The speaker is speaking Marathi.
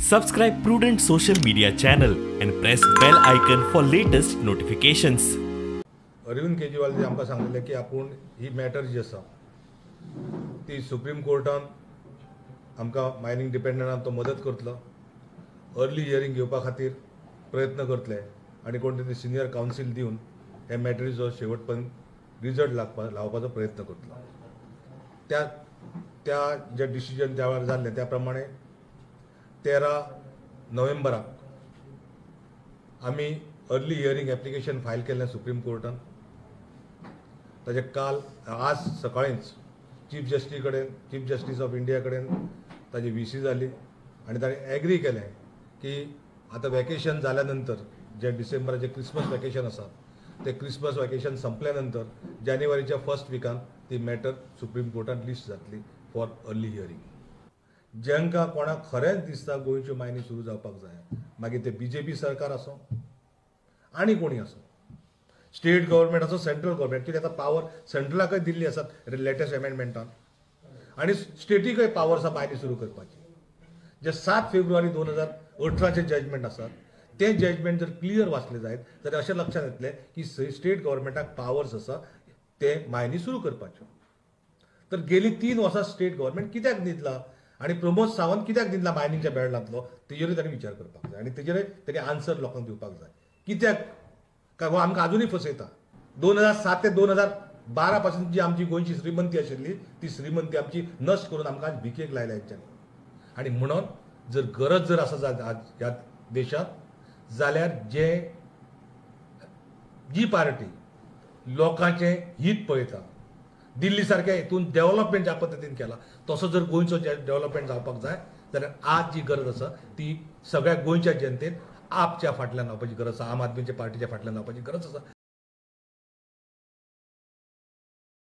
Subscribe Prudent social media channel and press bell icon for latest notifications. Arvind Kejriwal ji आमकां सांगलें की आपूण ही मॅटर जी आसा ती सुप्रीम कोर्टान आमकां मायनिंग डिपेंडंटांक तो मदत करतलो, अर्ली हियरिंग घेवपा खातीर प्रयत्न करतले आनी कोण तरी सिनियर कावन्सील दिवन हे मॅटरीचो शेवट पर्यंत रिजल्ट लावपाचो प्रयत्न करतलो. त्या जे डिसिजन त्या वेळार जाल्लें त्या प्रमाणे 13 नोव्हेंबराक आमी अर्ली हियरिंग एप्लिकेशन फायल केल्लें सुप्रीम कोर्टान. ताजे काल आज सकाळींच चीफ जस्टीस ऑफ इंडिया कडेन ताजी VC जाली आनी ताणें एग्री केलें की आतां वॅकेशन जाल्या नंतर जे डिसेंबराचें क्रिसमस वॅकेशन आसा ते क्रिसमस वॅकेशन संपल्या नंतर जानेवारीच्या फर्स्ट विकान ती मॅटर सुप्रीम कोर्टान लिस्ट जातली फॉर अर्ली हियरिंग. जेंका कोणाक खरेंच दिसता गोंयच्यो मायनी सुरू जावपाक जाय, मागीर ते BJP सरकार आसूं आनी कोणी आसूं, स्टेट गव्हर्मेंट आसूं सेंट्रल गव्हर्मेंट, कित्याक आतां पावर सेंट्रलाकय दिल्ली आसात लेटेस्ट एमेंडमेंटान आनी स्टेटीकय पावर आसा मायनी सुरू करपाची. जे 7 फेब्रुवारी 2018 जजमेंट आसात ते जजमेंट जर क्लियर वाचले जायत जाल्यार अशें लक्षात येतलें की स्टेट गव्हर्मेंटाक पावर्स आसा ते मायनी सुरू करपाच्यो. तर गेली 3 वर्सां स्टेट गव्हर्मेंट कित्याक न्हिदला आनी प्रमोद सावंत कित्याक न्हिदला मायनिंगच्या बेल्टांतलो, तेजेरूय ताणें विचार करपाक जाय आनी तेजेरूय ताणें आन्सर लोकांक दिवपाक जाय. कित्याक काय हो आमकां अजूनय फसयता. 2007 ते 2012 पासून जी आमची गोंयची श्रीमंती आशिल्ली ती श्रीमंती आमची नश्ट करून आमकां आज भिकेक लायल्या हेंच्यांनी. आनी म्हणून जर गरज जर आसा ह्या देशांत जाल्यार जी पार्टी लोकांचें हित पळयता, दिल्ली सारक्या हितून डेव्हलपमेंट ज्या पद्दतीन केला तसो जर गोंयचो डेव्हलपमेंट जावपाक जाय जाल्यार आज जी गरज आसा ती सगळ्या गोंयच्या जनतेन आपच्या फाटल्यान लावपाची गरज आसा, आम आदमीच्या पार्टीच्या फाटल्यान लावपाची गरज आसा.